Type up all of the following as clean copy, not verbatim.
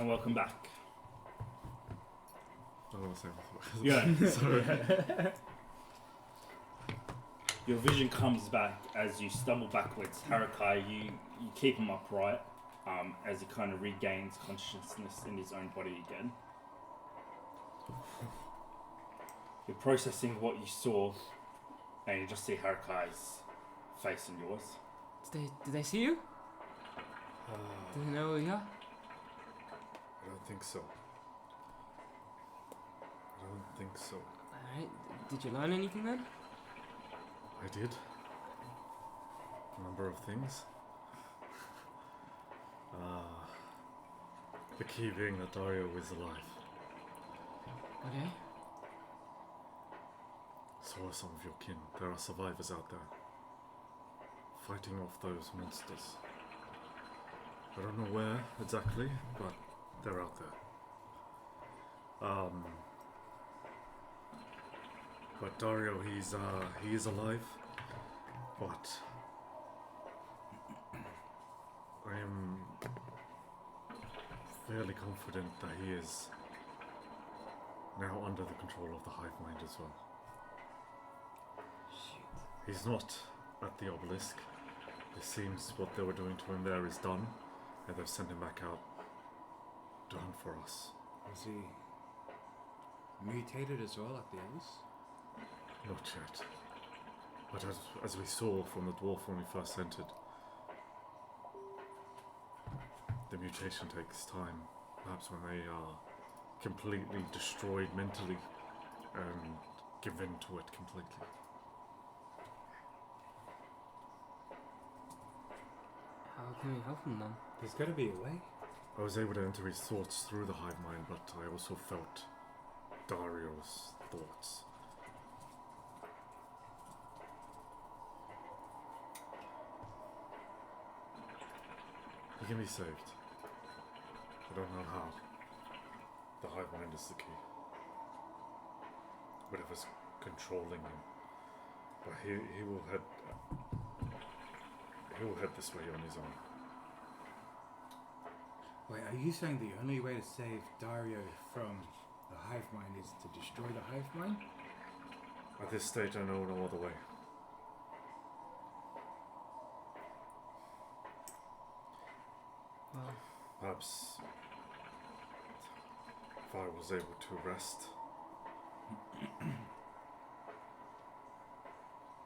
And welcome back. I don't want to say Yeah. Sorry. Your vision comes back as you stumble backwards. Harakai, you keep him upright as he kind of regains consciousness in his own body again. You're processing what you saw, and you just see Harakai's face and yours. Did they see you? Do they know who you are? I don't think so. Alright, did you learn anything then? I did. A number of things. The key being that Daario is alive. Okay. So are some of your kin. There are survivors out there. Fighting off those monsters. I don't know where exactly, but they're out there. But Daario, he is alive, but I am fairly confident that he is now under the control of the Hivemind as well. Shit. He's not at the obelisk. It seems what they were doing to him there is done, and they've sent him back out to hunt for us. Was he mutated as well like the others? Not yet. But as we saw from the dwarf when we first entered, the mutation takes time. Perhaps when they are completely destroyed mentally and give in to it completely. How can we help him then? There's got to be a way. I was able to enter his thoughts through the Hivemind, but I also felt Daario's thoughts. He can be saved. I don't know how. The Hivemind is the key. Whatever's controlling him. But he will head this way on his own. Wait, are you saying the only way to save Daario from the Hivemind is to destroy the Hivemind? At this stage I know no other way. Well, Perhaps if I was able to rest.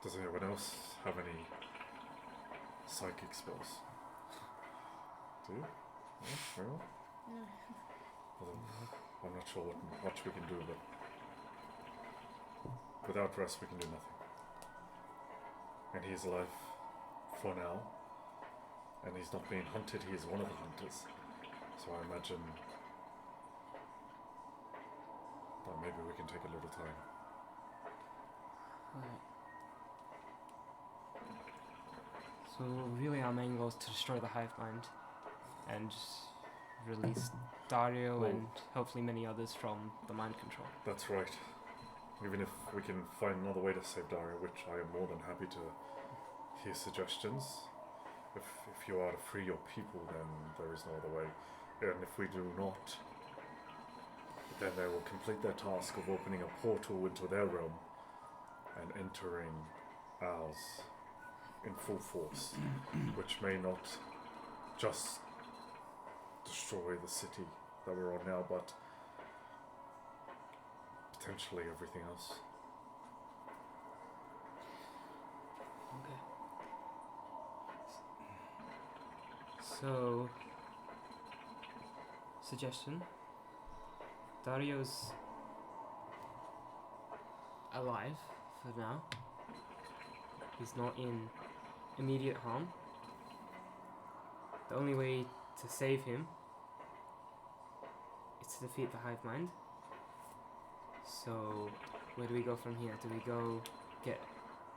Does anyone else have any psychic spells? Do you? No? No? Well, I'm not sure what much we can do, but without rest we can do nothing. And he is alive for now. And he's not being hunted, he is one of the hunters. So I imagine that maybe we can take a little time. alright. So really our main goal is to destroy the Hivemind and just release Daario Well- and hopefully many others from the mind control. That's right. Even if we can find another way to save Daario, which I am more than happy to hear suggestions. If you are to free your people, then there is no other way. And if we do not, then they will complete their task of opening a portal into their realm and entering ours in full force, which may not just destroy the city that we're on now, but potentially everything else. Okay. So, suggestion. Daario's alive for now. He's not in immediate harm. The only way to save him is to defeat the Hivemind. So, where do we go from here? Do we go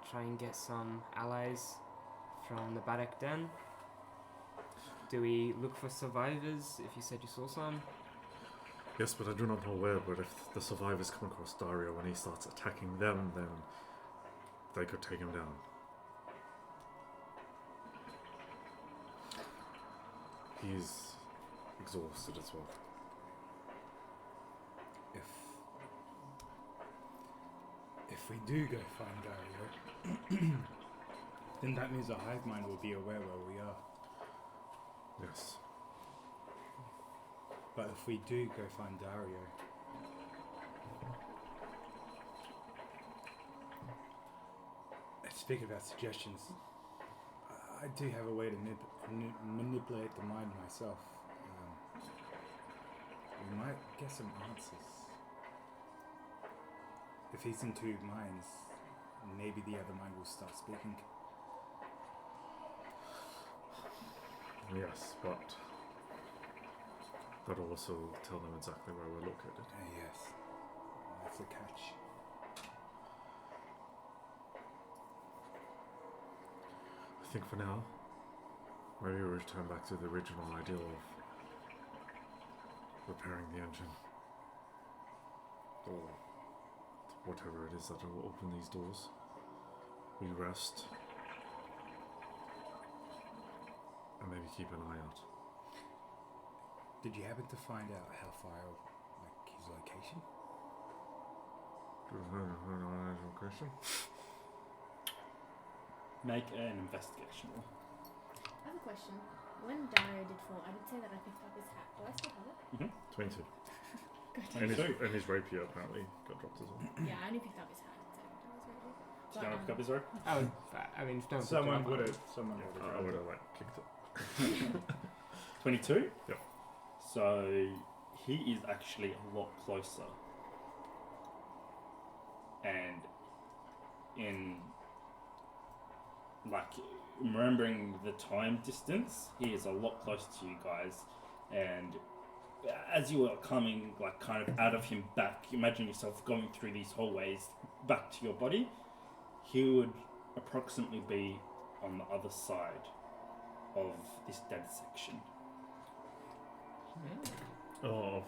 try and get some allies from the Barak Den? Do we look for survivors, if you said you saw some? Yes, but I do not know where, but if the survivors come across Daario and he starts attacking them, then they could take him down. He's exhausted as well. if we do go find Daario, then that means the Hivemind will be aware where we are. Yes. But if we do go find Daario, speaking about suggestions, I do have a way to manipulate the mind myself. We might get some answers. If he's in two minds, maybe the other mind will start speaking. Yes, but that'll also tell them exactly where we're located. Yes, that's a catch. I think for now, maybe we'll return back to the original ideal of repairing the engine. Or whatever it is that will open these doors. We rest. And maybe keep an eye out. Did you happen to find out how far, like, his location? Question? Make an investigation roll. I have a question. When Daario did fall, I did say that I picked up his hat. Do I still have it? 22. Good. And his rapier apparently got dropped as well. Yeah, I only picked up his hat. So I Did you picked up his rapier. want to pick up his rope? I mean, don't Someone put would it have. Someone would have. I would have kicked it. 22? Yep. So he is actually a lot closer. And in, like, remembering the time distance, he is a lot closer to you guys. And as you are coming, like, kind of out of him back, imagine yourself going through these hallways back to your body, he would approximately be on the other side of this dead section. Oh,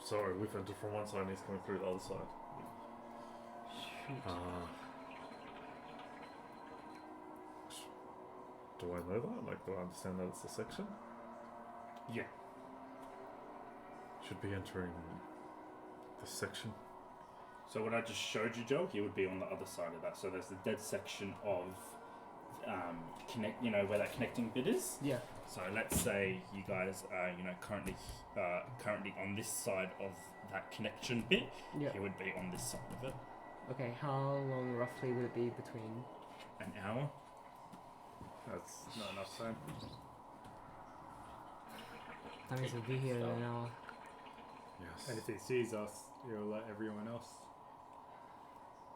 sorry, we've entered from one side and he's coming through the other side. Do I know that? Like, do I understand that it's the section? Yeah. Should be entering this section. So what I just showed you, Joe, he would be on the other side of that. So there's the dead section of where that connecting bit is. Yeah. So let's say you guys are, currently on this side of that connection bit. Yeah. He would be on this side of it. Okay, how long roughly would it be between? An hour. That's not enough time. That means we'll be here in an hour. Yes. And if he sees us, he'll let everyone else.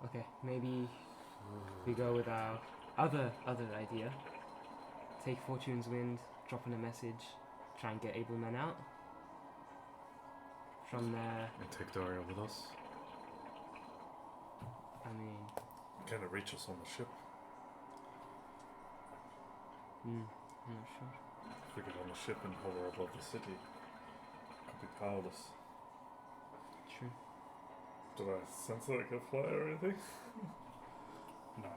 Okay, maybe we go with our other idea. Take Fortune's Wind, drop in a message, try and get able men out. From there, And take Daario with us. I mean, Can it reach us on the ship? I'm not sure. If we get on the ship and hover above the city, could be powerless. True. Did I sense that I could fly or anything? No,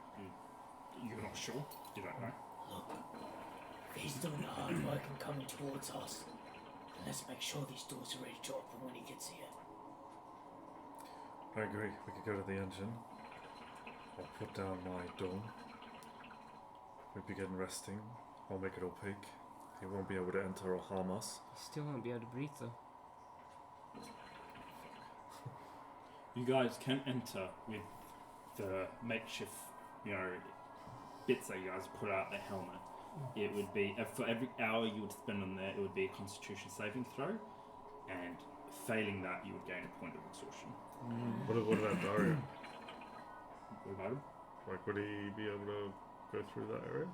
you're not sure. You don't know. Look, if he's doing the hard work and coming towards us, then let's make sure these doors are ready to open when he gets here. I agree. We could go to the engine. I'll put down my dome. We begin resting. I'll make it opaque. He won't be able to enter or harm us. Still won't be able to breathe though. You guys can enter with the makeshift, bits that you guys put out the helmet. It would be, for every hour you would spend on there, it would be a constitution saving throw, and failing that, you would gain a point of exhaustion. What about Daario? What about him? Like, would he be able to go through that area?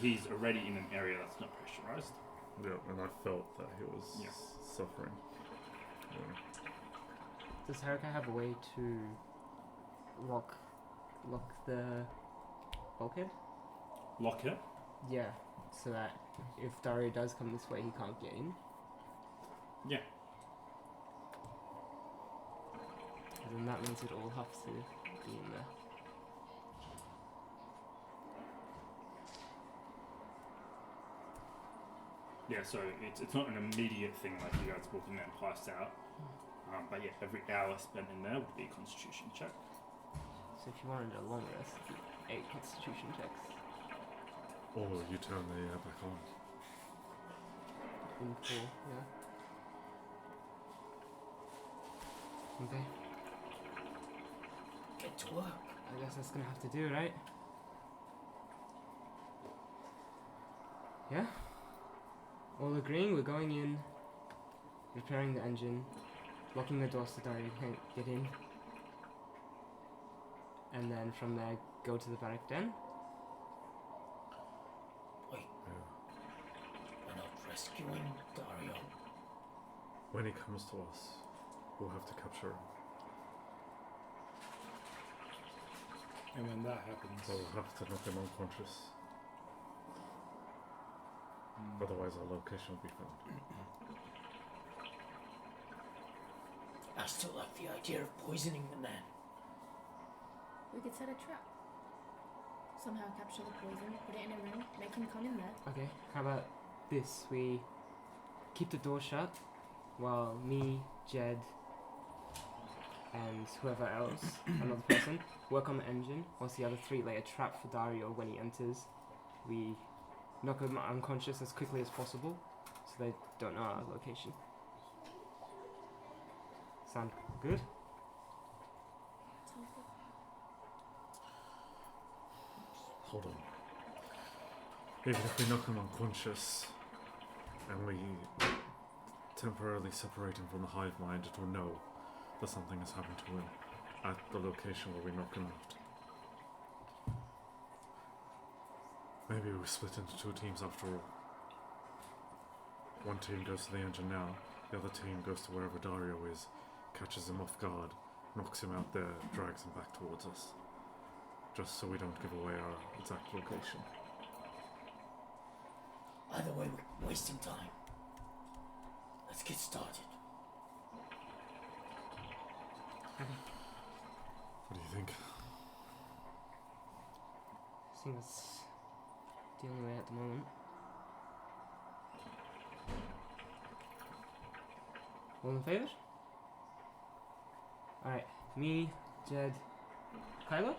He's already in an area that's not pressurized. Yeah, and I felt that he was Yeah. suffering. Yeah. Does Harakai have a way to lock the bulkhead? Lock it. Yeah, so that if Daario does come this way, he can't get in. Yeah. Then that means it all have to be in there. Yeah, so it's not an immediate thing like you guys walking there and pass out. But yeah, every hour spent in there would be a constitution check. So if you wanted a long rest, 8 constitution checks. Or you turn the air back on. In 4, yeah. Okay, Get to work. I guess that's gonna have to do, right? Yeah? All agreeing, we're going in, repairing the engine, locking the doors so Daario can't get in, and then from there go to the barrack den. Wait, Yeah. we're not rescuing Daario. When he comes to us, we'll have to capture him. And when that happens, We'll have to knock him unconscious. Otherwise our location will be found. I still like the idea of poisoning the man. We could set a trap. Somehow capture the poison, put it in a room, make him come in there. Okay, how about this? We keep the door shut while me, Jed, and whoever else, another person, work on the engine, whilst the other 3 lay a trap for Daario when he enters. We knock him unconscious as quickly as possible, so they don't know our location. Sound good? Sounds good. Hold on. Even if we knock him unconscious and we temporarily separate him from the hive mind, it will know that something has happened to him at the location where we knock him out. Maybe we split into 2 teams after all. One team goes to the engine now, the other team goes to wherever Daario is, catches him off guard, knocks him out there, drags him back towards us. Just so we don't give away our exact location. Either way, we're wasting time. Let's get started. What do you think? I think that's the only way at the moment. All in favour? Alright, me, Jed, Kylo?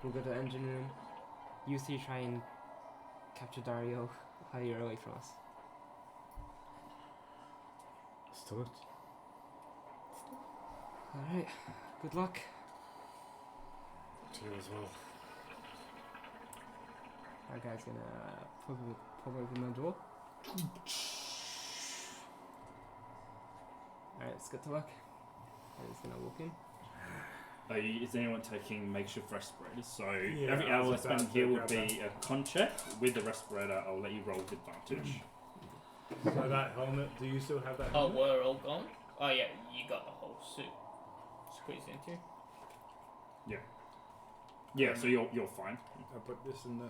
We'll go to the engine room. You 3 try and capture Daario while you're away from us. Let's do it. Alright, good luck. To you as well. That guy's gonna pop open the door. Alright, let's get to work. And he's gonna walk in. Is anyone taking makeshift respirators? So Yeah, every I was hour about spent to here would grab be a con check. With the respirator, I'll let you roll with advantage. so that helmet, do you still have that Oh, helmet? we're all gone? Oh yeah, you got the whole suit squeezed into. Yeah, so you're fine. I put this in the...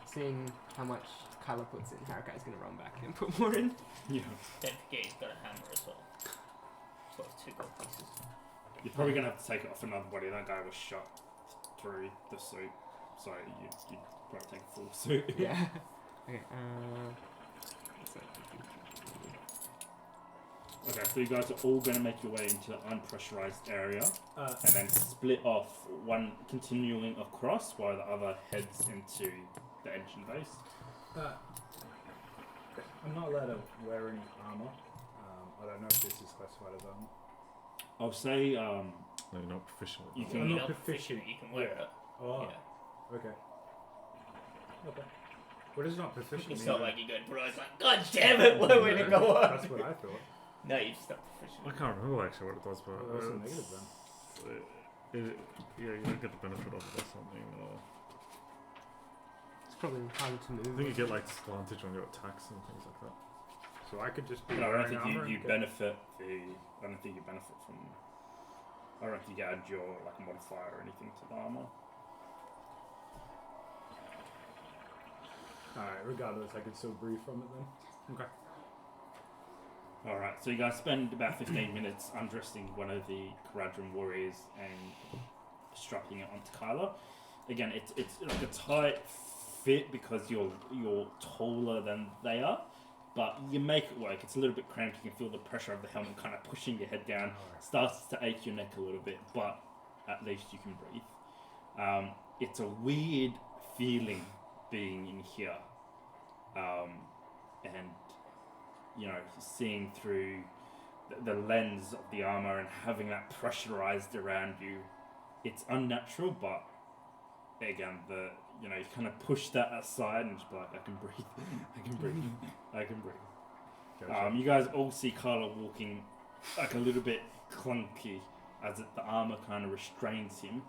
Seeing how much Kylo puts in, Harakai's gonna run back and put more in. Yeah. Don't forget he's got a hammer as well. So it's 2 gold pieces. You're probably gonna have to take it off another body. That guy was shot through the suit, so you'd probably take a full suit. Yeah. Okay, what's that? Okay, so you guys are all going to make your way into the unpressurized area and then split off, one continuing across while the other heads into the engine base. I'm not allowed to wear any armor. I don't know if this is classified as armor. I'll say No, you're not proficient with you that. can I'm You're not not proficient, you can wear it. Oh, Yeah. okay. Okay. What is not proficient It's mean not then? like you go to bro, it's like, God damn it, what way to go on? That's what I thought. No, you're just not proficient. I can't remember actually what it does, but What's the negative then? yeah, you don't get the benefit of it or something. It's probably harder to I move. think you get like advantage on your attacks and things like that. So I could just be No, I don't wearing think armor you and get- benefit I don't think you benefit from. I don't think you add your like modifier or anything to the armor. Alright, regardless, I could still breathe from it then. Okay. All right, so you guys spend about 15 minutes undressing one of the Karadran warriors and strapping it onto Kyla. Again, it's like a tight fit because you're taller than they are, but you make it work. It's a little bit cramped. You can feel the pressure of the helmet kind of pushing your head down. Starts to ache your neck a little bit, but at least you can breathe. It's a weird feeling being in here, and seeing through the lens of the armor and having that pressurized around you. It's unnatural, but again, you kind of push that aside and just be like, I can breathe, I can breathe, I can breathe. Gotcha. You guys all see Carla walking like a little bit clunky as the armor kind of restrains him.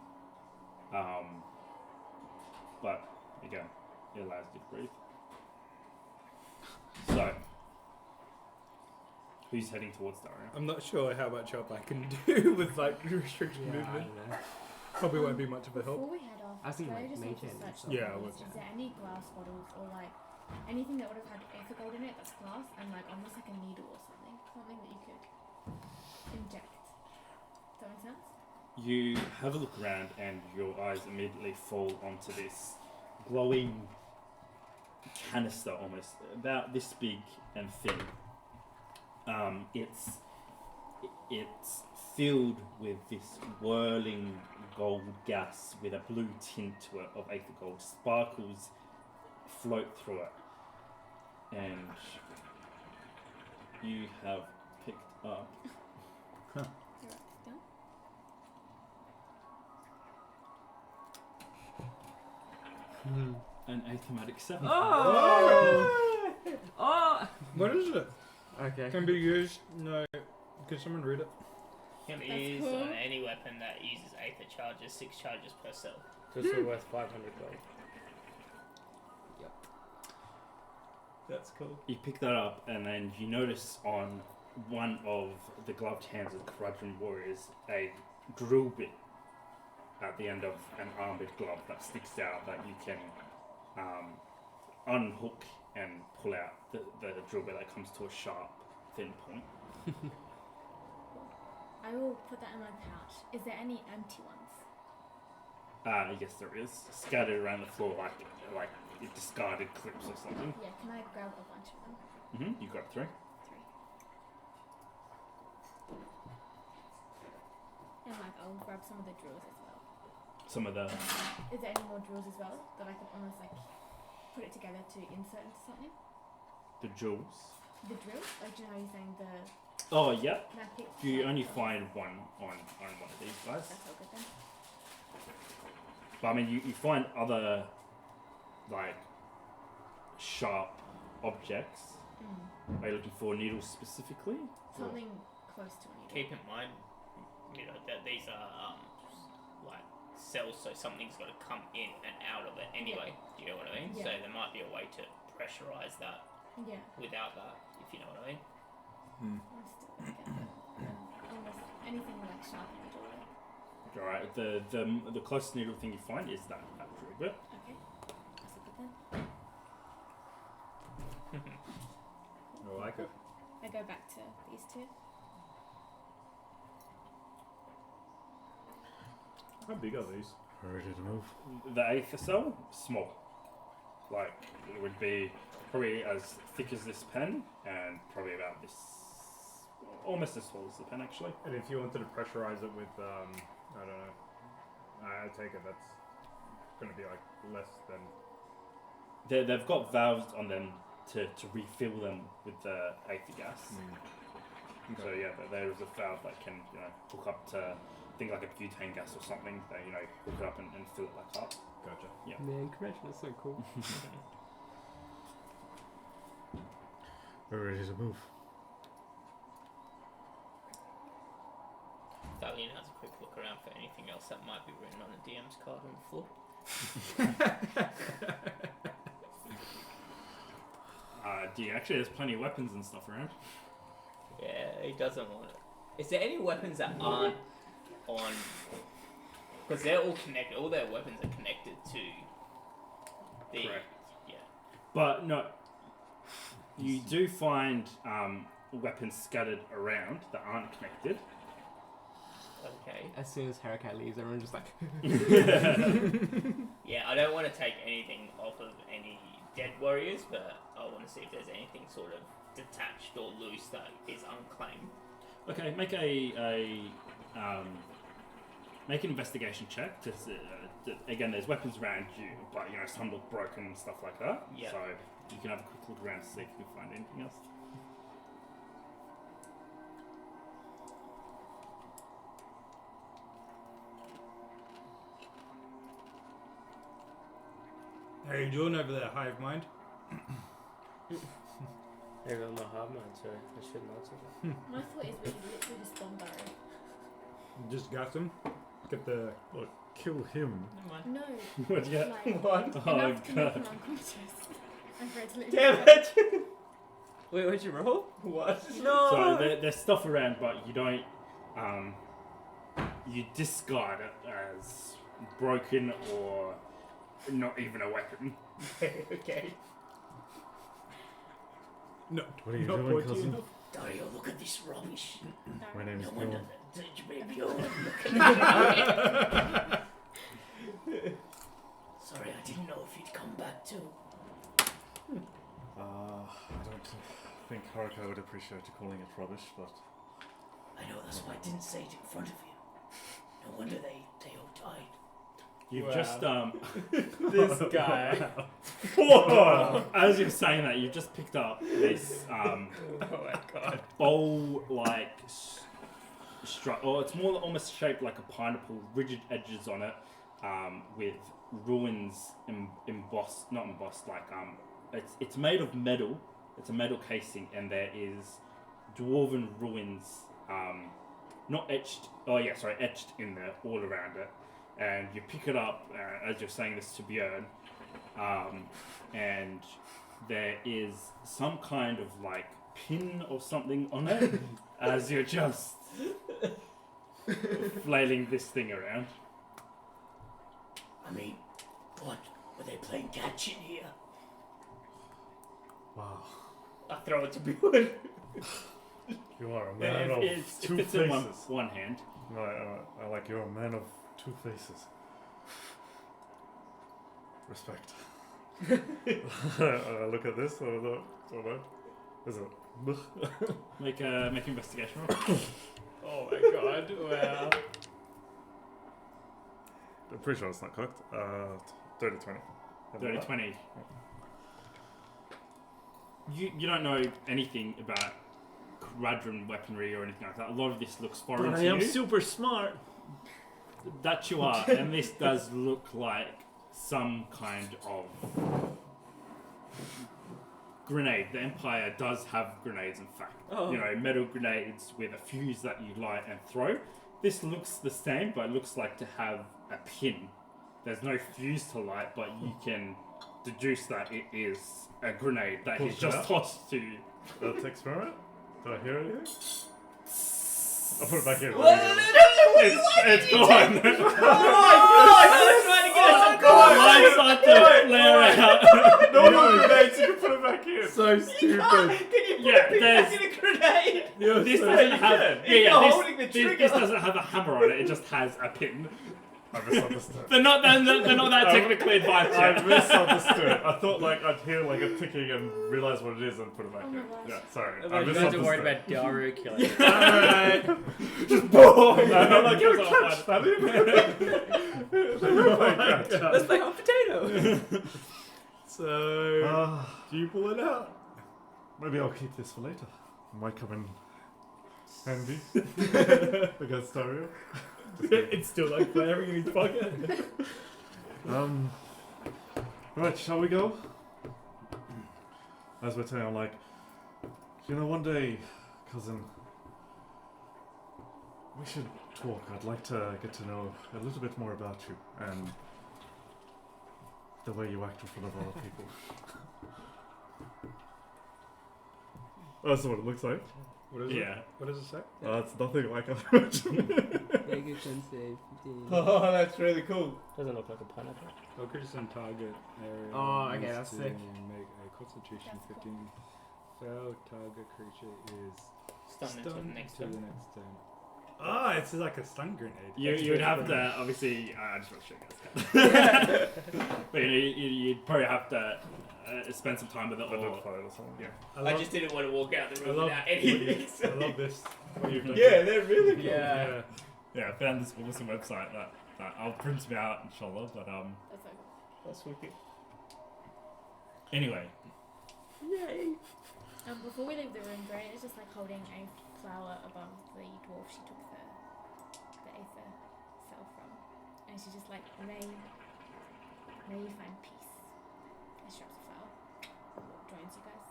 But again, it allows you to breathe. So, who's heading towards Daario? I'm not sure how much help I can do with like restricted Yeah, I movement. don't know. Probably won't be much of a help. Before we head off, I think, can like, just mage also hand search stuff. the Yeah, I bottles? would. Is there any glass bottles or like anything that would have had ether gold in it that's glass and like almost like a needle or something? Something that you could inject. Does that make sense? You have a look around and your eyes immediately fall onto this glowing canister, almost about this big and thin. It's filled with this whirling gold gas with a blue tint to it of aether gold. Sparkles float through it, and you have picked up You're done? an athematic cell. Oh! Oh! What is it? Okay. Can be used. No. Can someone read it? Can be That's used cool. on any weapon that uses aether charges, 6 charges per cell. Just worth 500 gold. That's cool. You pick that up, and then you notice on one of the gloved hands of the Kharadron warriors a drill bit at the end of an armored glove that sticks out that you can unhook and pull out the drill bit that comes to a sharp, thin point. I will put that in my pouch. Is there any empty ones? Yes, there is. Scattered around the floor like discarded clips or something. Yeah, can I grab a bunch of them? You got 3. 3. And like I'll grab some of the drills as well. Some of the Is there any more drills as well that I can almost like put it together to insert into something? jewels. The drills? Like, do you know how you're saying the... Oh, yeah. Can I pick... You like, only the- find one on one of these guys. That's all good then. But I mean, you find other, like, sharp objects. Are you looking for needles specifically? Something close to a needle. Keep in mind, that these are like cells, so something's got to come in and out of it anyway. Do you know what I mean? Yeah. So there might be a way to pressurize that Yeah. without that, if you know what I mean. I'll still get them. Almost anything like sharp needle. Alright, the closest needle thing you find is that drill bit. Okay. That's all good then. I like it. I go back to these two. How big are these? Ready to move? The aether cell, small. Like, it would be probably as thick as this pen, and probably about this, almost as tall as the pen actually. And if you wanted to pressurize it with, I don't know, I take it that's going to be like less than... They've got valves on them to refill them with the aether gas. So yeah, there is a valve that can hook up to think like a butane gas or something. That hook it up and fill it back up. Gotcha. Yeah. Man, convention is so cool. We're ready to move. Thalian has a quick look around for anything else that might be written on a DM's card on the floor. Actually, there's plenty of weapons and stuff around. Yeah, he doesn't want it. Is there any weapons that aren't on? Because they're all connected. All their weapons are connected to the. Correct. Yeah. But no, you do find weapons scattered around that aren't connected. Okay. As soon as Harakai leaves, everyone's just like, Yeah, I don't want to take anything off of any dead warriors, but I want to see if there's anything sort of detached or loose that is unclaimed. Okay, make make an investigation check. Just again, there's weapons around you, but some look broken and stuff like that. Yeah. So you can have a quick look around to see if you can find anything else. How you doing over there, Hivemind? Everyone might have mine, so I shouldn't answer that. My thought is we should literally just bomb Daario. Just got him. Get the. Look, kill him. No. What'd you get? Like, What? enough Oh, to make God. him unconscious. I'm afraid to lose. Damn it! Wait, what'd you roll? What? No! So there's stuff around, but you don't. You discard it as broken or not even a weapon. Okay. No. What are you not doing, pointy cousin? enough. Dario, look at this rubbish. My name is No wonder Bjorn. that Bjorn. Look Sorry, I didn't know if you'd come back too. I don't think Harakai would appreciate you calling it rubbish, but I know, that's why I didn't say it in front of him. No wonder they all died. You've Wow. just This guy. as you're saying that, you've just picked up this Oh my god. bowl-like or it's more almost shaped like a pineapple, rigid edges on it, with ruins embossed, not embossed, like it's made of metal. It's a metal casing, and there is dwarven ruins, not etched. Oh yeah, sorry, etched in there all around it. And you pick it up as you're saying this to Bjorn, and there is some kind of like pin or something on it as you're just flailing this thing around. I mean, what? Were they playing catch in here? wow, I throw it to Bjorn. you are a man of If two it's in faces. one hand. No, I like you're a man of two faces. Respect. I look at this, or that. Is it? Make an investigation roll. Oh my god, wow. I'm pretty sure it's not cooked. 30-20. 30-20. You don't know anything about Quadran weaponry or anything like that. A lot of this looks foreign But to I am you. super smart. That you are, and this does look like some kind of grenade. The Empire does have grenades, in fact. Oh. Metal grenades with a fuse that you light and throw. This looks the same, but it looks like to have a pin. There's no fuse to light, but you can deduce that it is a grenade that Pulls he's it just out? tossed to you. Let's experiment. Do I hear anything? I'll put it back in. It's gone. Oh my god! I was trying to get us some Lights start to flare out. No grenades, you can put it back in. So stupid. Can you put Yeah, a pin back in a grenade? This doesn't have. If you're holding the trigger. This doesn't have a hammer on it. It just has a pin. I misunderstood. They're not that technically advanced I yet. misunderstood. I thought I'd hear a ticking and realise what it is and put it back Oh in. my gosh. Yeah, sorry. I You guys are worried misunderstood. about Daario killing. Alright. I'm like, you're a catch, Thalian. Let's play hot potato. So, do you pull it out? Maybe I'll keep this for later. Might come in handy against Daario. It's still like flaring in his pocket. Right, shall we go? As we're saying, I'm like, one day, cousin, we should talk. I'd like to get to know a little bit more about you and the way you act in front of other people. That's what it looks like. What is it? Yeah. What does it say? It's nothing like I imagined. Make a con save. 15. Oh, that's really cool. Doesn't look like a pineapple. Focus on target area. Oh, okay, needs that's to sick. Make a Constitution That's 15. Fail target creature is Stun until the next stunned turn. to the next turn. Oh, it's like a stun grenade. You would have to, obviously, I just want to show you guys. But you'd probably have to spend some time with it. Identify it or something. Yeah. I just didn't want to walk out the I room love, without anything. I love this. What you've done. Yeah, they're really cool. Yeah. Yeah, I found this awesome website that I'll print me out, inshallah. But That's so cool. That's wicked. anyway, Yay. Before we leave the room, Drea is just like holding a flower above the dwarf she took the aether cell from, and she's just like, may you find peace. And she drops a flower. Joins you guys.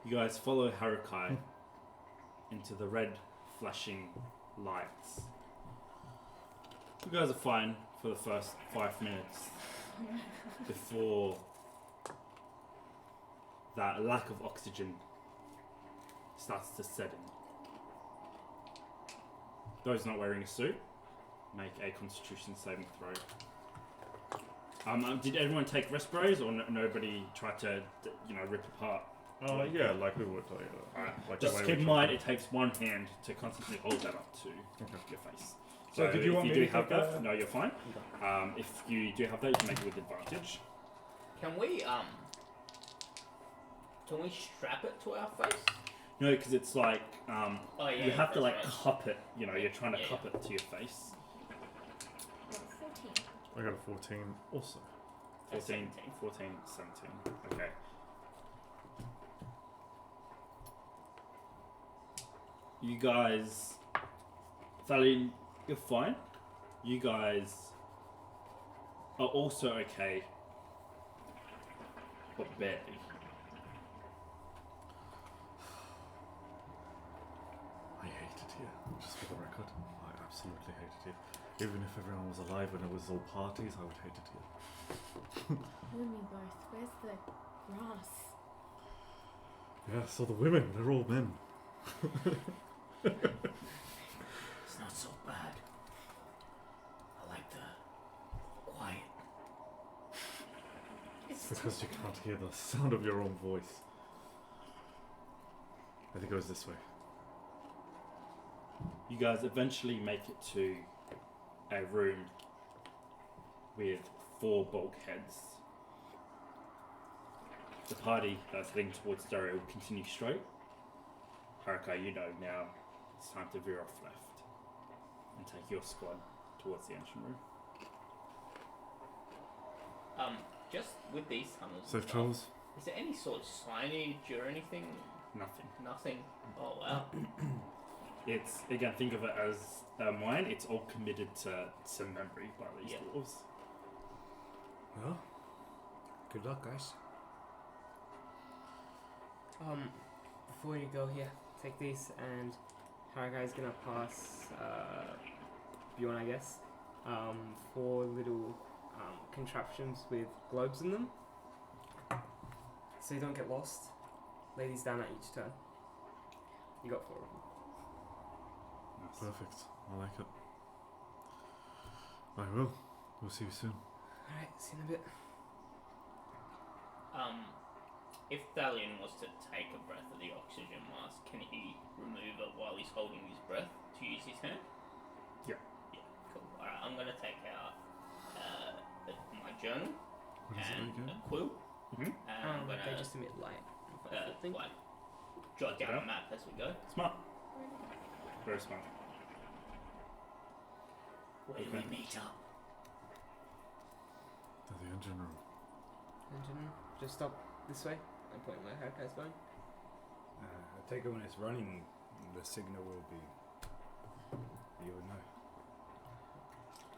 you guys follow Harakai into the red flashing lights. You guys are fine for the first 5 minutes before that lack of oxygen starts to set in. Those not wearing a suit, make a Constitution saving throw. Did everyone take respiros, or nobody try to, rip apart? Yeah, like we would. Alright. Like Just the way keep we in mind, try it takes one hand to constantly hold that up to your face. So did you want if me you to do have take that, no, you're fine. If you do have that, you can make it with advantage. Can we strap it to our face? No, because it's like Oh yeah. you have to that's like right. cup it. You're trying to Yeah. cup it to your face. Well, 14. I got a 14 also. 14, 17. 14, 17. Okay. You guys, Thalian, you're fine. You guys are also okay, but barely. I hate it here, just for the record. I absolutely hate it here. Even if everyone was alive and it was all parties, I would hate it here. You and me both. Where's the grass? Yeah, so the women, they're all men. It's not so bad. I like the quiet. It's because you can't hear the sound of your own voice. I think it goes this way. You guys eventually make it to a room with 4 bulkheads. The party that's heading towards Daario will continue straight. Harakai, you know now it's time to veer off left and take your squad towards the engine room. Just with these tunnels. and Safe stuff, travels. Is there any sort of signage or anything? Nothing. Nothing. Oh wow. It's, again, think of it as mine. It's all committed to memory by these Yeah. dwarves. Well, good luck, guys. Before you go here, take these, and Harakai's gonna pass Bjorn, I guess, 4 little contraptions with globes in them, so you don't get lost. Lay these down at each turn. You got 4 of them. Nice. Perfect. I like it. I will. We'll see you soon. Alright, see you in a bit. If Thalian was to take a breath of the oxygen mask, can he remove it while he's holding his breath to use his hand? Yeah. Yeah, cool. Alright, I'm gonna take out my journal What is it and again? a quill, Mhm. and I'm They gonna just emit light. I think. like jot down Yeah. a map as we go. Smart. Very smart. Where do we meet up? To the engine room. Engine, just stop this way. I'm pointing where Harakai's going. I take it when it's running, the signal will be. You would know.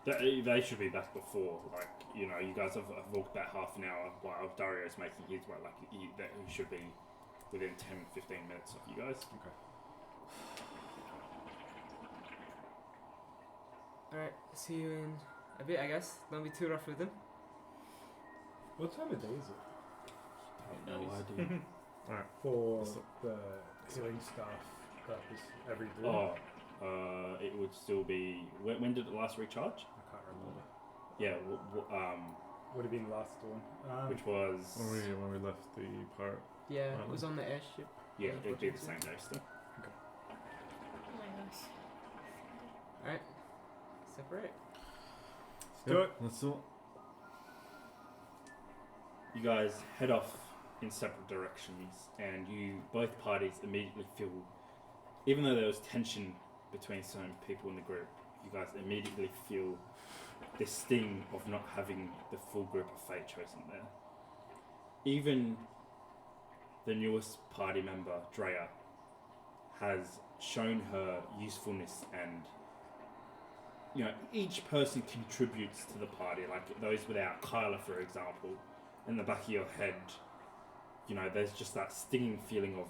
They should be back before, like, you guys have walked about half an hour while Daario's making his way, like, he should be within 10-15 minutes of you guys. Okay. Alright, see you in a bit, I guess. Don't be too rough with them. What time of day is it? Who knows? idea. For What's the healing staff purpose, every room? It would still be. When did it last recharge? I can't remember. Yeah, Would have been last one. which was. When we left the pirate. Yeah, it was on the airship. Yeah, it'd be the same day still. Alright. Separate. do it. That's all. You guys head off in separate directions, and both parties immediately feel, even though there was tension between some people in the group, you guys immediately feel this sting of not having the full group of fate chosen there. Even the newest party member, Drea, has shown her usefulness, and each person contributes to the party. Like those without Kyla, for example, in the back of your head, there's just that stinging feeling of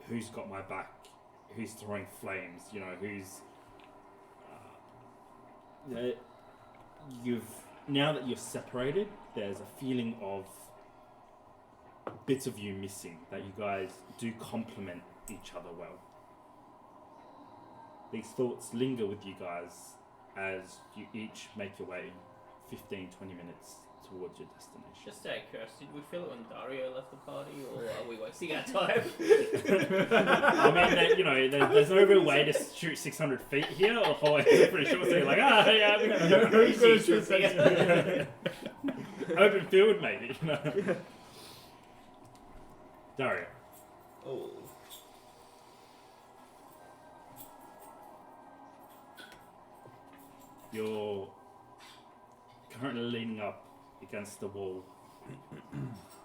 who's got my back, who's throwing flames, who's now that you're separated, there's a feeling of bits of you missing, that you guys do complement each other well. These thoughts linger with you guys as you each make your way 15-20 minutes towards your destination. Just out of curiosity, did we feel it when Daario left the party, or are we wasting our time? I mean, there's no real way to shoot 600 feet here, or it's pretty short, so you're like, yeah, we're going to shoot here. Open field, maybe. Daario. Oh. You're currently leaning up against the wall,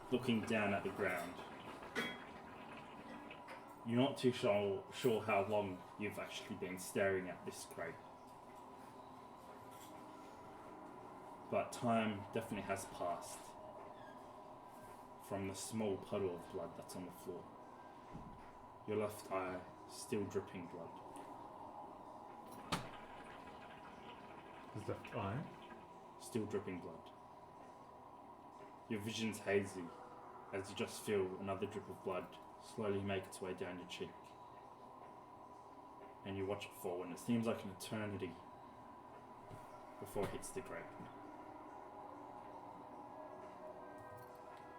looking down at the ground. You're not too sure how long you've actually been staring at this crate. But time definitely has passed from the small puddle of blood that's on the floor. Your left eye still dripping blood. His left eye. Still dripping blood. Your vision's hazy as you just feel another drip of blood slowly make its way down your cheek. And you watch it fall, and it seems like an eternity before it hits the grate.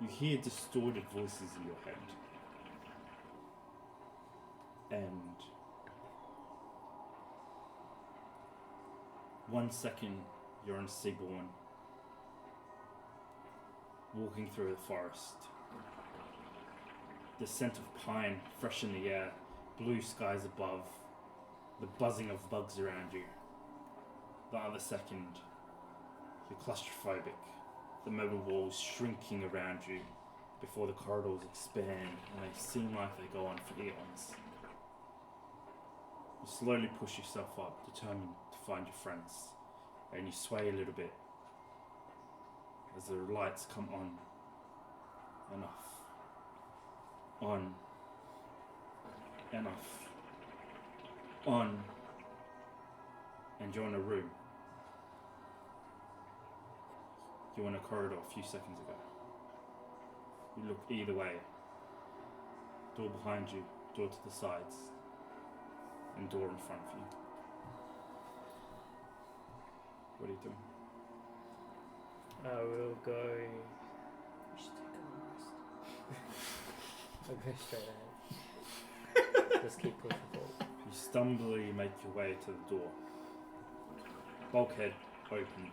You hear distorted voices in your head. And 1 second you're in Seaborn, walking through the forest. The scent of pine fresh in the air, blue skies above, the buzzing of bugs around you. The other second, you're claustrophobic, the metal walls shrinking around you before the corridors expand and they seem like they go on for eons. You slowly push yourself up, determined to find your friends, and you sway a little bit as the lights come on and off. On and off. On, and you're in a room. You're in a corridor a few seconds ago. You look either way. Door behind you, door to the sides, and door in front of you. What are you doing? I will go. We should take a long rest. I'll go straight ahead. Just keep pushing forward. You stumbly make your way to the door. Bulkhead open.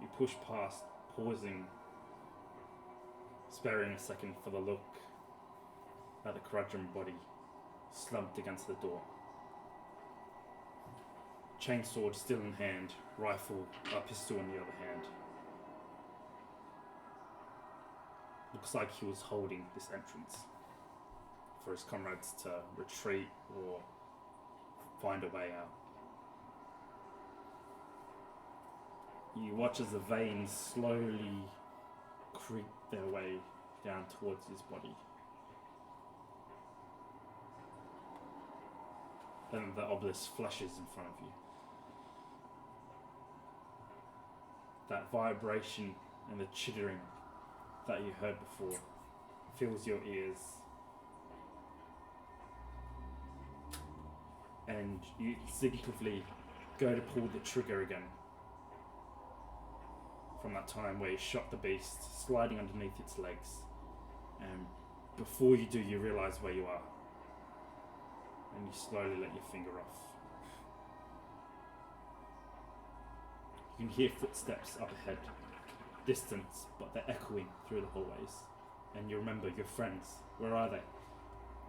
You push past, pausing, sparing a second for the look at the curmudgeon body slumped against the door. Chainsword still in hand, rifle, pistol in the other hand. Looks like he was holding this entrance for his comrades to retreat or find a way out. You watch as the veins slowly creep their way down towards his body. And the obelisk flashes in front of you. That vibration and the chittering that you heard before fills your ears. And you instinctively go to pull the trigger again. From that time where you shot the beast, sliding underneath its legs. And before you do, you realise where you are. And you slowly let your finger off. You can hear footsteps up ahead, distance, but they're echoing through the hallways. And you remember your friends. Where are they?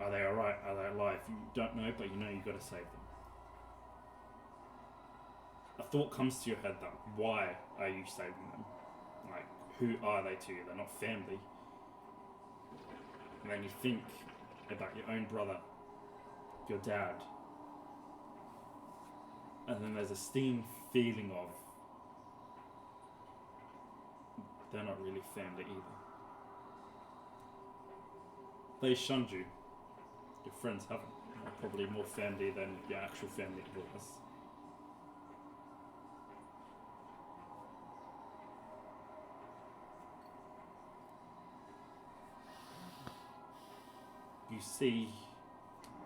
Are they alright? Are they alive? You don't know, but you know you've got to save them. A thought comes to your head that why are you saving them? Like, who are they to you? They're not family. And then you think about your own brother, your dad. And then there's a steam feeling of they're not really family either. They shunned you. Your friends haven't. They're probably more family than your actual family was. You see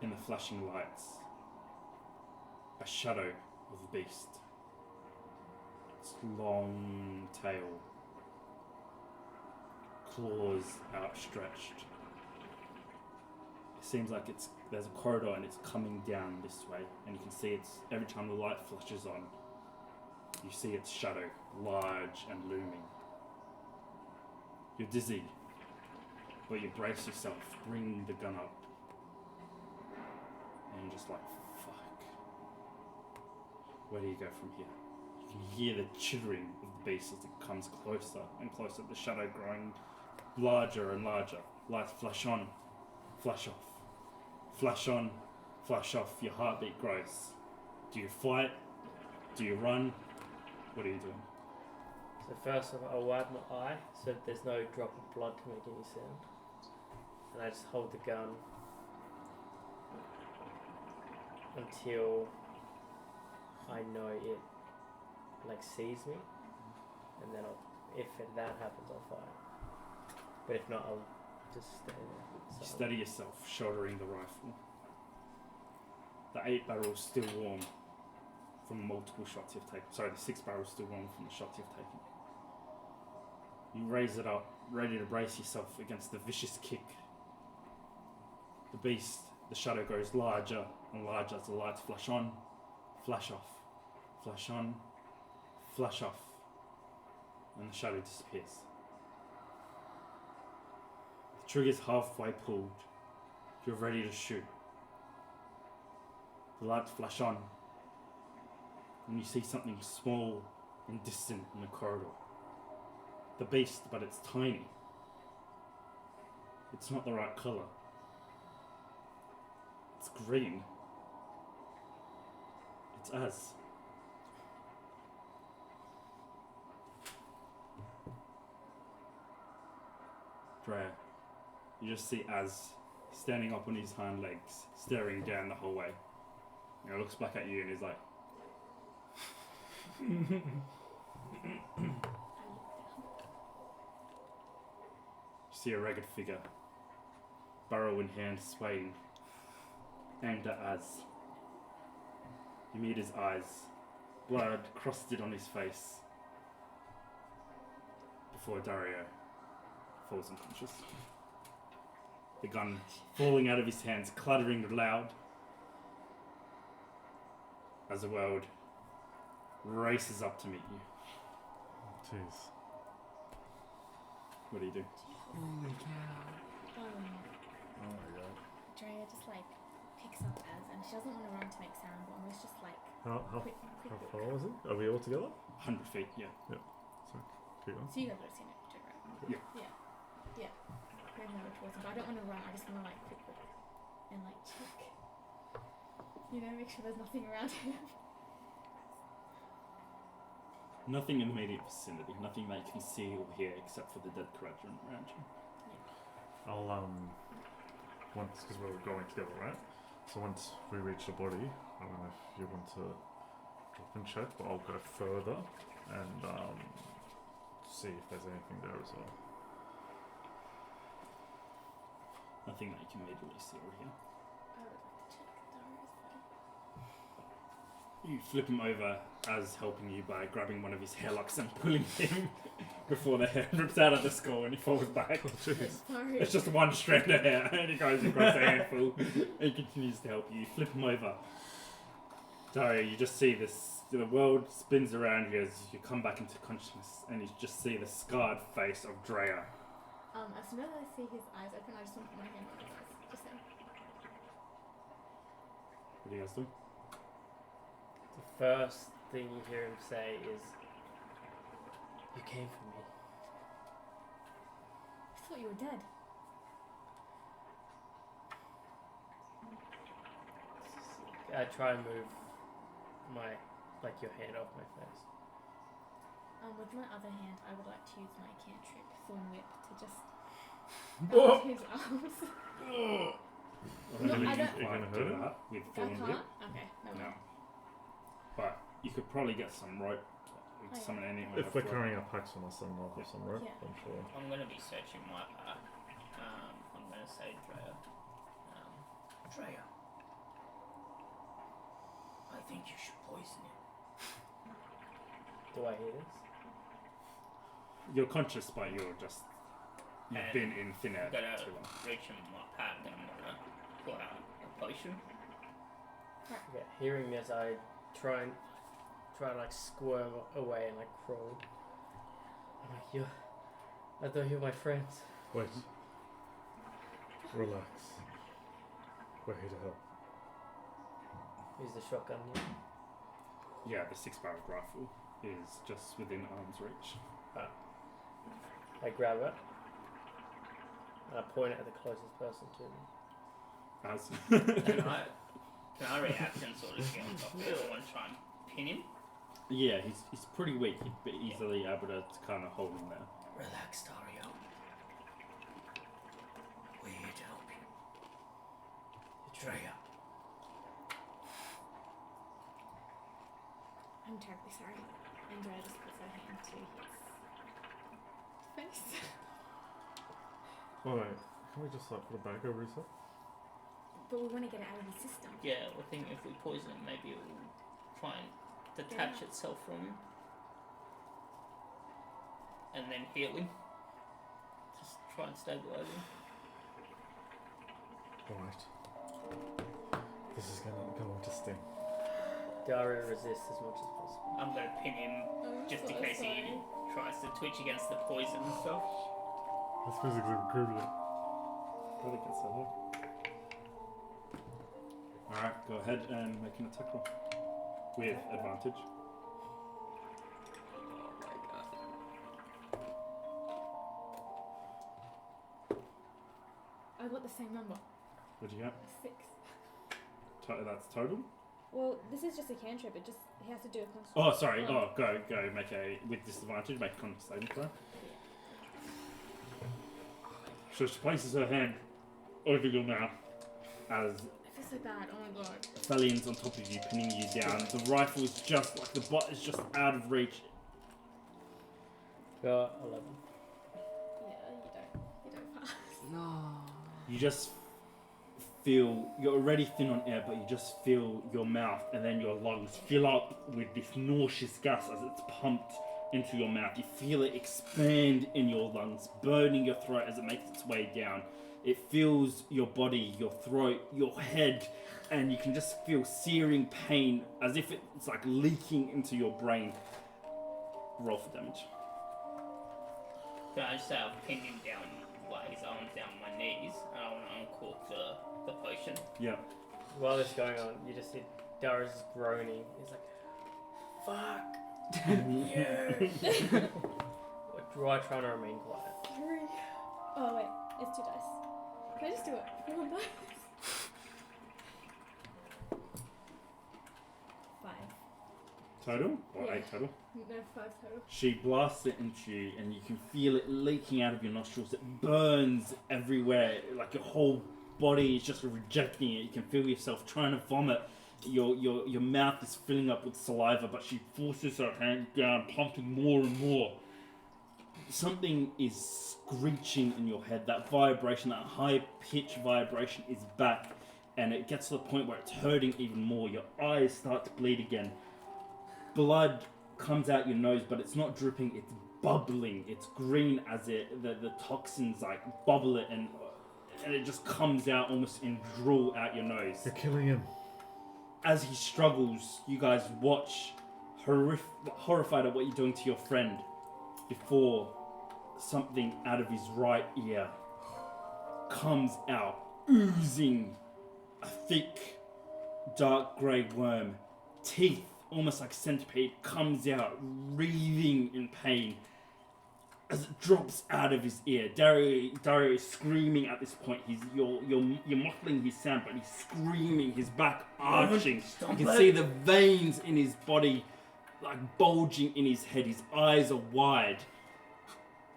in the flashing lights a shadow of a beast. Its long tail, claws outstretched. It seems like there's a corridor and it's coming down this way, and you can see it's every time the light flashes on, you see its shadow, large and looming. You're dizzy, but you brace yourself, bring the gun up, and you're just like, fuck. Where do you go from here? You can hear the chittering of the beast as it comes closer and closer, the shadow growing larger and larger. Lights flash on, flash off. Flash on, flash off, your heartbeat grows. Do you fight? Do you run? What are you doing? So first of all, I'll wipe my eye so that there's no drop of blood to make any sound. And I just hold the gun until I know it like sees me, and then if that happens, I'll fire. But if not, I'll just stay there. You steady yourself, shouldering the rifle. The 8 barrel's still warm from multiple shots you've taken. Sorry, the 6 barrel's still warm from the shots you've taken. You raise it up, ready to brace yourself against the vicious kick. The beast, the shadow grows larger and larger as the lights flash on, flash off, flash on, flash off, and the shadow disappears. The trigger's halfway pulled. You're ready to shoot. The lights flash on, and you see something small and distant in the corridor. The beast, but it's tiny. It's not the right colour. It's green. It's Az. Drea, you just see Az standing up on his hind legs, staring down the hallway. And he looks back at you and he's like, you see a ragged figure, barrel in hand, swaying, aimed at Az. You meet his eyes, blood crusted on his face, before Daario falls unconscious. The gun falling out of his hands, clattering loud, as the world races up to meet you. Jeez. What do you do? Holy cow. Oh my god. Drea just like picks up Az, and she doesn't want to run to make sound, but almost just like How quick far was it? Are we all together? 100 feet, yeah. Keep on. So you guys would have seen it too, right? Yeah. Yeah. We're moving towards him, but I don't want to run. I just want to like quick and like check. You know, make sure there's nothing around him. Nothing in the immediate vicinity, nothing that you can see or hear except for the dead creature around you. I'll once, because we're going together, right? So once we reach the body, I don't know if you want to drop and check, but I'll go further and see if there's anything there as well. Nothing that you can immediately see or hear. I would like to check Daario's body. You flip him over as helping you by grabbing one of his hairlocks and pulling him before the hair rips out of the skull and he falls back. Oh, jeez. Sorry. It's just one strand of hair and he goes across a handful and continues to help you. You flip him over. Daario, you just see this the world spins around you as you come back into consciousness, and you just see the scarred face of Drea. As soon as I see his eyes open, I just want to put my hand on his eyes. Just saying. What do you guys do? The first thing you hear him say is, "You came for me." I thought you were dead. I try and move your hand off my face. With my other hand, I would like to use my cantrip, Thorn Whip, to just Oh! his arms. No, I you don't- can't You're gonna do hurt him? that with I Thorn can't? Whip. Okay, no. No. But you could probably get some rope. yeah. Summon anyone. If we're carrying our packs on us, then I'll have some rope, Yeah. I'm sure. I'm gonna be searching my pack. I'm gonna say Drea. Drea. I think you should poison him. Do I hear this? You're conscious, but you've And been in thin air I'm gonna too long. reach in my pack and I'm gonna pull out a potion. Yeah, hearing this, I try to like squirm away and like crawl. I'm like, I thought you were my friends. Wait. Relax. We're here to help. Use the shotgun here. Yeah, the 6-barrel rifle is just within arm's reach. I grab it and I point it at the closest person to me. As Can I reaction sort of get on top of it? I want to try and pin him. yeah, he's pretty weak. He'd be easily able to kind of hold him there. Relax, Daario. We're here to help you. Drea. I'm terribly sorry. And Drea just puts her hand to his face. Alright, can we just like put a bag over his head? But we want to get it out of the system. Yeah, I think if we poison it, maybe it will try and detach itself from him. And then heal him. Just try and stabilize him. Alright. This is going to sting. Daario resists as much as possible. I'm gonna pin him just in case he tries to twitch against the poison and stuff. That's physically recruited. Really good solo. Alright, go ahead and make an attack roll. With advantage. Oh my god. I got the same number. What'd you get? 6. That's total? Well, this is just a cantrip. He has to do a constitution. Oh, sorry. Oh, go. Make with disadvantage, make a con saving throw. So she places her hand over your mouth as I feel so bad. Oh my god. Thalian's on top of you, pinning you down. The rifle is just like the butt is just out of reach. Got 11. Yeah, you don't pass. No. You just feel you're already thin on air, but you just feel your mouth and then your lungs fill up with this nauseous gas as it's pumped into your mouth. You feel it expand in your lungs, burning your throat as it makes its way down. It fills your body, your throat, your head, and you can just feel searing pain as if it's like leaking into your brain. Roll for damage. Can I just say I've pinned him down, like his arms down my knees, and I want to uncork the potion. Yeah. While this is going on, you just see Daario's groaning. He's like, "Fuck." While trying to remain quiet. 3. Oh wait, it's 2 dice. Can I just do it? 1 dice. 5. Total? Or Yeah. 8 total? No, 5 total. She blasts it into you, and you can feel it leaking out of your nostrils. It burns everywhere, like your whole body is just rejecting it. You can feel yourself trying to vomit. Your mouth is filling up with saliva, but she forces her hand down, pumping more and more. Something is screeching in your head. That vibration, that high-pitched vibration is back, and it gets to the point where it's hurting even more. Your eyes start to bleed again. Blood comes out your nose, but it's not dripping, it's bubbling. It's green as the toxins like bubble it, and it just comes out almost in drool out your nose. You're killing him. As he struggles, you guys watch horrified at what you're doing to your friend, before something out of his right ear comes out, oozing a thick, dark grey worm. Teeth, almost like a centipede, comes out, wreathing in pain as it drops out of his ear. Daario is screaming at this point. You're muffling his sound, but he's screaming, his back arching. You can see the veins in his body like bulging in his head. His eyes are wide.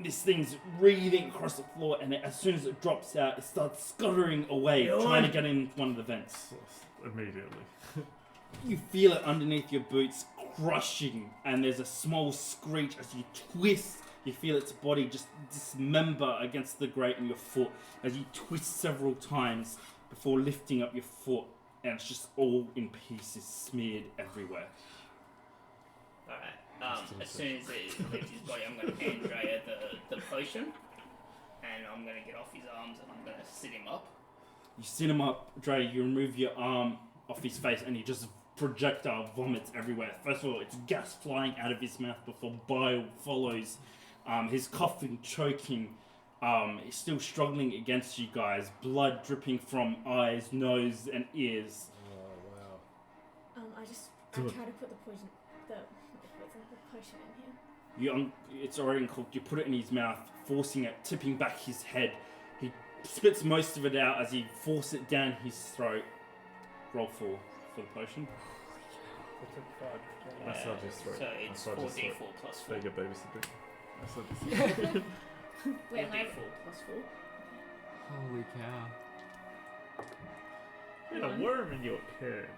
This thing's wreathing across the floor, and as soon as it drops out, it starts scuttering away, trying to get in one of the vents. Immediately. You feel it underneath your boots, crushing, and there's a small screech as you twist. You feel its body just dismember against the grate in your foot as you twist several times before lifting up your foot, and it's just all in pieces, smeared everywhere. Alright, as soon as it leaves his body, I'm going to hand Drea the potion, and I'm going to get off his arms and I'm going to sit him up. You sit him up, Drea, you remove your arm off his face, and he just projectile vomits everywhere. First of all, it's gas flying out of his mouth before bile follows. He's coughing, choking. He's still struggling against you guys. Blood dripping from eyes, nose, and ears. Oh, wow. I try to put the potion in here. It's already cooked. You put it in his mouth, forcing it, tipping back his head. He spits most of it out as he forces it down his throat. Roll for the potion. That's not just right. So it's 4d4 plus 4. There you go, babysitter. That's not just right. Wait, am I... 4d4 plus 4. Holy cow. You had a worm in your head.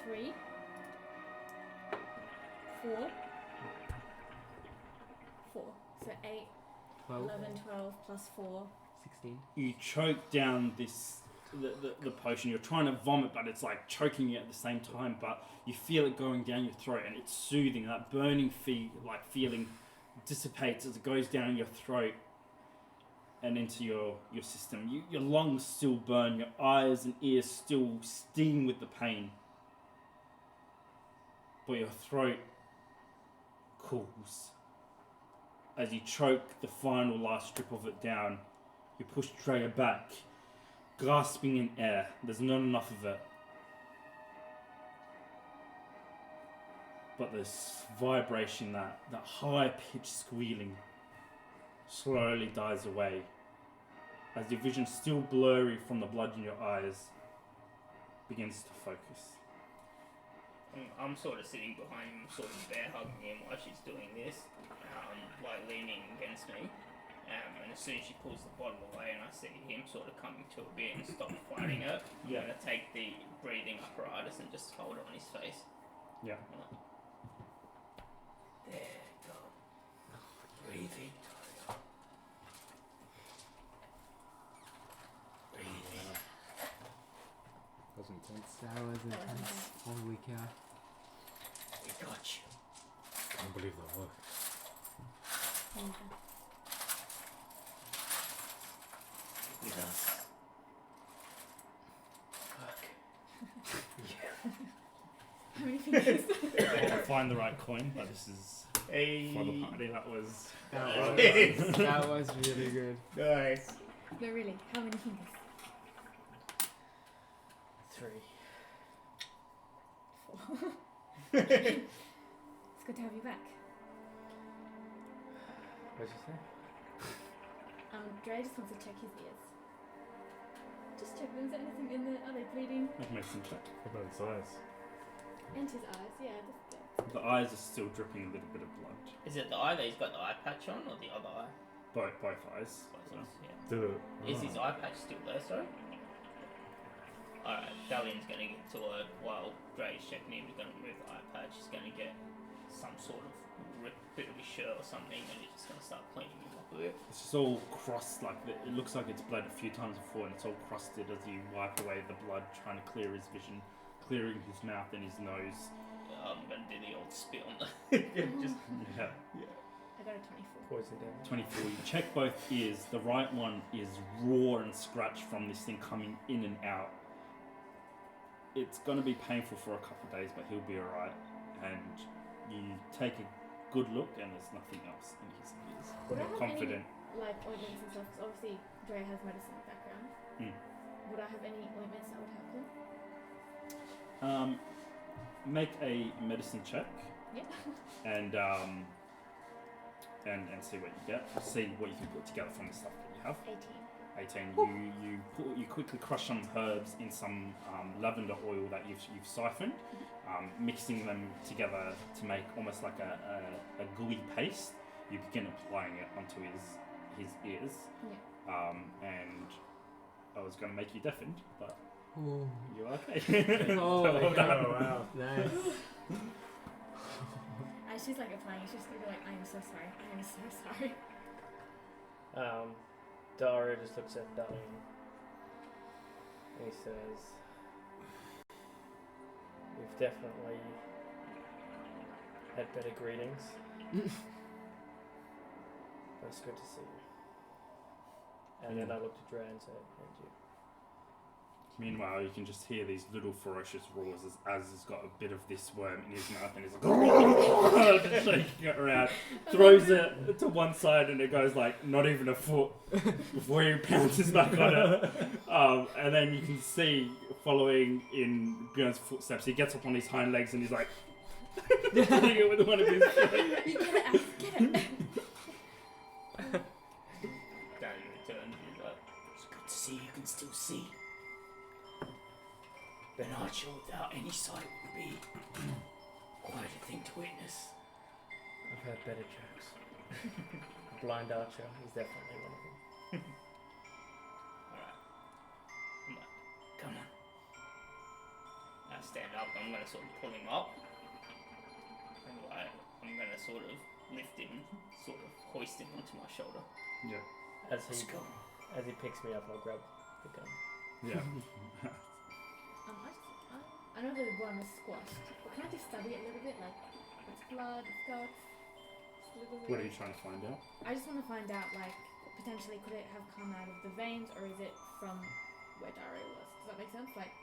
3, 4, 4. So 8, 12, 11, 12 plus 4. 16. You choke down the potion. You're trying to vomit, but it's like choking you at the same time. But you feel it going down your throat, and it's soothing. That burning feeling dissipates as it goes down your throat and into your system. Your lungs still burn. Your eyes and ears still sting with the pain, but your throat cools as you choke the final last strip of it down. You push Drea back, gasping in air. There's not enough of it. But this vibration, that high-pitched squealing, slowly dies away as your vision, still blurry from the blood in your eyes, begins to focus. I'm sort of sitting behind him, sort of bear hugging him while she's doing this, like leaning against me. And as soon as she pulls the bottle away and I see him sort of coming to a bit and stop fighting her, I'm going to take the breathing apparatus and just hold it on his face. Yeah. There you go. Breathing, Daario. Breathing. That was intense. That was intense. Holy cow. We got you. I can't believe that worked. With us. How many fingers? I'll find the right coin, but this is for the party. That was really good. Nice. No, really. How many fingers? 3. 4. It's good to have you back. What'd you say? Drea just wants to check his ears. Just check them. Is there anything in there? Are they bleeding? That makes sense. What about his eyes? And his eyes, yeah. The eyes are still dripping a little bit of blood. Is it the eye that he's got the eye patch on or the other eye? Both eyes. Both eyes, yeah. Did it? Is his eye patch still there, sorry? Alright, Thalian's going to get to it while Dre's checking him. He's going to remove the eye patch. He's going to get some sort of bit of his shirt or something, and he's just going to start cleaning him up with it. It's just all crust, it looks like it's bled a few times before, and it's all crusted as you wipe away the blood, trying to clear his vision, clearing his mouth and his nose. I'm going to do the old spit on the... just, Yeah. I got a 24. Poison damage. 24. You check both ears. The right one is raw and scratched from this thing coming in and out. It's going to be painful for a couple of days, but he'll be alright. and you take a good look, and there's nothing else in his ears. Would I You're have confident. any like ointments and stuff? Because obviously Drea has medicine background. Would I have any ointments that would help him? Make a medicine check. Yeah. And see what you get. See what you can put together from the stuff that you have. 18. 18. You quickly crush some herbs in some lavender oil that you've siphoned, mixing them together to make almost like a gooey paste. You begin applying it onto his ears. Yeah. And I was going to make you deafened, but you're okay. Oh, So well done. Oh wow. Nice. As she's like applying, she's gonna be like, I am so sorry. I am so sorry. Daario just looks at Thalian and he says, "We've definitely had better greetings. But it's good to see you." And then I looked at Drea and said, "And you." Meanwhile, you can just hear these little ferocious roars as he's got a bit of this worm in his mouth and he's like just shaking it around, throws it to one side and it goes like not even a foot before he pounces back on it. And then you can see following in Bjorn's footsteps, he gets up on his hind legs and he's like hitting it with one of his feet. You get it, Ash, get it. Danny returns. He's like, "It's good to see you can still see. An archer without any sight would be quite a thing to witness." I've had better jokes. A blind archer is definitely one of them. Alright. I'm like, "Come on." I stand up, I'm gonna sort of pull him up. And like, I'm gonna sort of lift him, sort of hoist him onto my shoulder. Yeah. As Let's he go. picks me up, I'll grab the gun. Yeah. I know the worm is squashed, but can I just study it a little bit? Like, it's blood, it's guts, just a little bit. What are you trying to find out? I just want to find out, like, potentially could it have come out of the veins, or is it from where Daario was? Does that make sense? Like,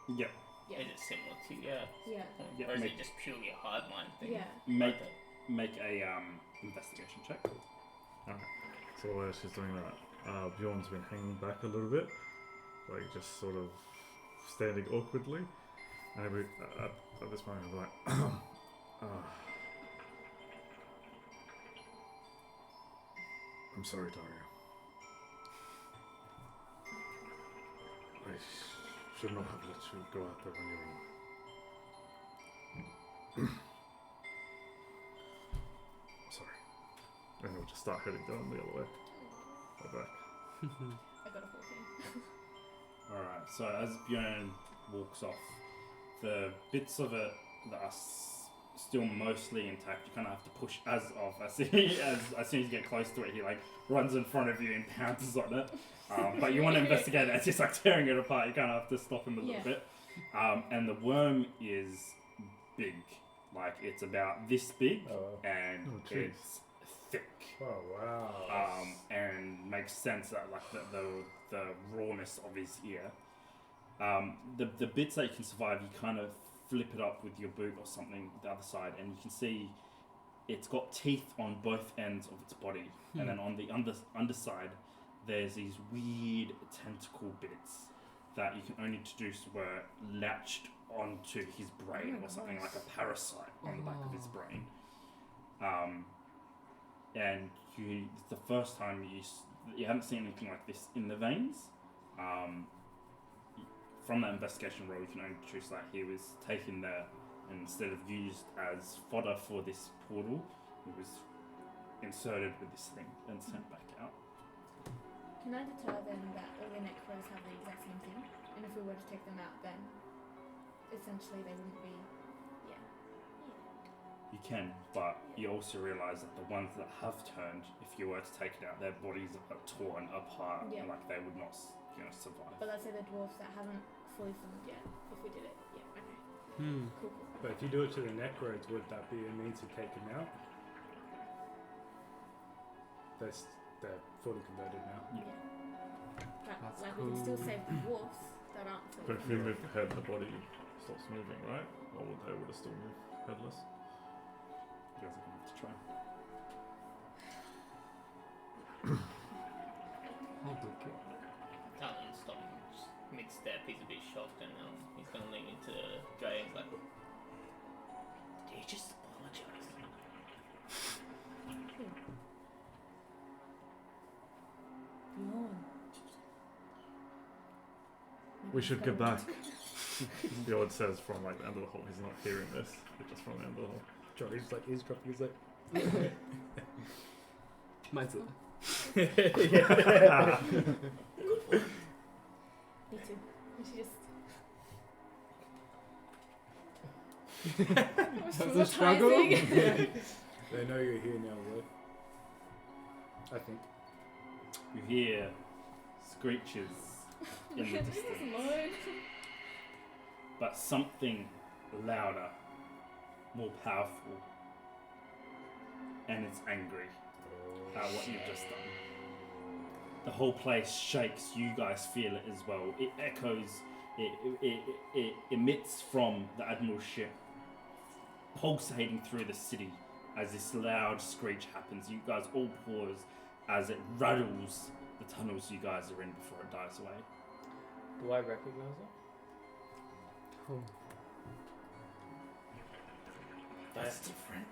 Yeah. yeah. Is it similar to Yeah. Yeah, or is make- it just purely a hive mind thing? Yeah. Make a investigation check. So while she's doing that, Bjorn's been hanging back a little bit, like just sort of standing awkwardly. And at this moment, I'm like, I'm sorry, Daario. I should not have let you go out there on your own. Sorry. And we'll just start heading down the other way. Back. I got a 14. Alright, so as Bjorn walks off, the bits of it that are still mostly intact, you kind of have to push as soon as you get close to it, he like runs in front of you and pounces on it. But you want to investigate it, it's just like tearing it apart, you kind of have to stop him a little bit. And the worm is big, like it's about this big, and it's thick. Oh wow. And makes sense that like the rawness of his ear. The bits that you can survive, you kind of flip it up with your boot or something the other side, and you can see it's got teeth on both ends of its body, and then on the underside there's these weird tentacle bits that you can only deduce were latched onto his brain or something like a parasite on the back of his brain. And it's the first time you haven't seen anything like this in the veins. From that investigation role, you can only deduce that he was taken there and instead of used as fodder for this portal, it was inserted with this thing and sent back out. Can I deter then that all the necros have the exact same thing? And if we were to take them out, then essentially they wouldn't be. You can, but you also realise that the ones that have turned, if you were to take it out, their bodies are torn apart, Yeah. like they would not, survive. But let's say the dwarves that haven't fully formed yet, if we did it, okay. Cool. But if you do it to the necros, would that be a means to take them out? They're fully converted now. Yeah. But, That's like, we can still cool. save the dwarves that aren't fully But if we formed. move the head, the body stops moving, right? Or would they still move? headless. You guys are gonna have to try. I'll book it. Thalian stops mid-step. He's a bit shocked, and he's going to lean into Drea. He's like, "Did you just apologize?" Bjorn. We should get back. Bjorn says from like the end of the hall. He's not hearing this. It's just from the end of the hall. Joey's like eavesdropping. He's like, Mine's a... Me too. And she just. That's a struggle. traumatizing. They know you're here now, though. I think. You hear screeches in the This is distance, alone. but something louder, more powerful, and it's angry at what you've just done. The whole place shakes. You guys feel it as well. It echoes. It emits from the Admiral's ship, pulsating through the city as this loud screech happens. You guys all pause as it rattles the tunnels you guys are in before it dies away. Do I recognize it? Oh. That's different.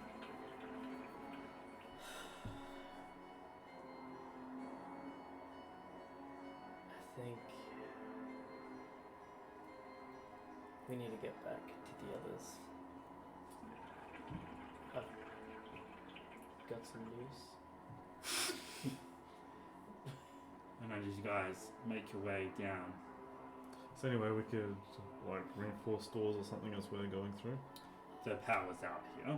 I think we need to get back to the others. I've got some news. And as you guys make your way down, So anyway, we could like reinforce doors or something as we're going through. the power's out here.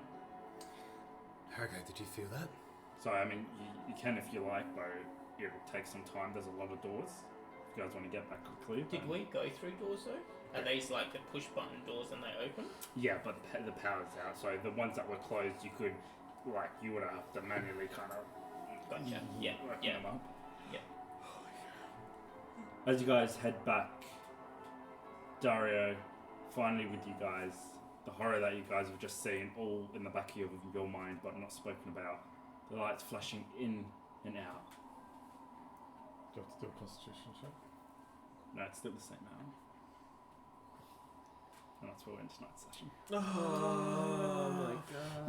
Harakai, did you feel that? So I mean, you can if you like, but it'll take some time. There's a lot of doors. If you guys want to get back quickly. Did we go through doors though? Are these like the push button doors and they open? Yeah, but the power's out. So the ones that were closed, you could, like, you would have to manually kind of Gotcha. Yeah. open Yeah. them up. Yeah. As you guys head back, Daario, finally with you guys, the horror that you guys have just seen, all in the back of your mind, but not spoken about. The lights flashing in and out. Do you have to do a constitution check? No, it's still the same hour. And that's where we're in tonight's session. Oh my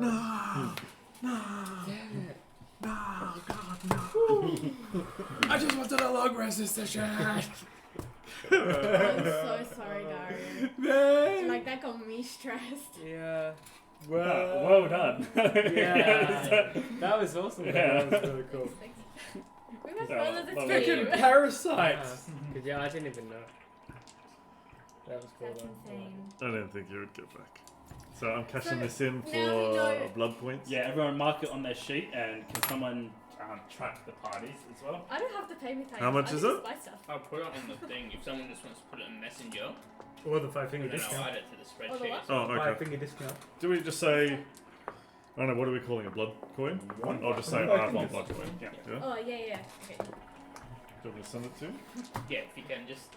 god. Damn it. I just wanted a long rest this session. I'm so sorry, Daario. Like, that got me stressed. Yeah. Well done. Yeah. That was awesome. Yeah. that was really cool. We were Yeah, further well, this Freaking team. parasites! Cause yeah, I didn't even know. That was cool. That's though. insane. I didn't think you would get back. So I'm cashing So this in now we know- for blood points. Yeah, everyone mark it on their sheet, and can someone track the parties as well? I don't have to pay me time. How much is it? Buy stuff. I'll put it on the thing. If someone just wants to put it in Messenger, Or the 5 finger and then I'll discount. add it to the Oh, the spreadsheet. what? Oh, 5 okay. finger discount. Do we just say? I don't know. What are we calling a blood coin? I'll just say I have one blood coin. Yeah. Yeah. Oh, yeah. Okay. Do you want me to send it to you? Yeah, if you can just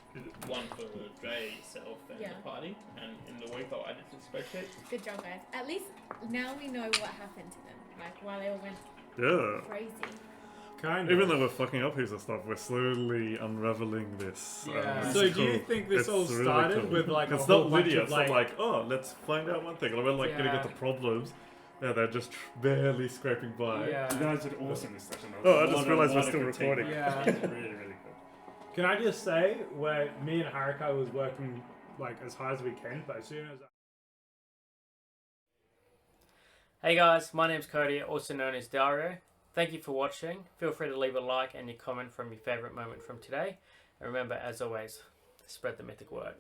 one for Drea yourself and Yeah. the party, and in the week I'll add it to the spreadsheet. Good job, guys. At least now we know what happened to them. Like, while they all went Yeah. crazy. Kind Even though we're fucking up heaps of stuff, we're slowly unraveling this. Yeah. It's So do you cool. think this It's all really started cool. with like a It's whole not bunch linear. of It's like, not like, oh, let's find out one thing. Like, we're like getting at the problems. Yeah, they're just barely scraping by. You Yeah. guys did awesome this session. Oh, I just realised we're still recording. Yeah. It's really, really good. can I just say where me and Harakai was working like as hard as we can, but as soon as Hey guys, my name's Cody, also known as Daario. Thank you for watching. Feel free to leave a like and your comment from your favourite moment from today. And remember, as always, spread the mythic word.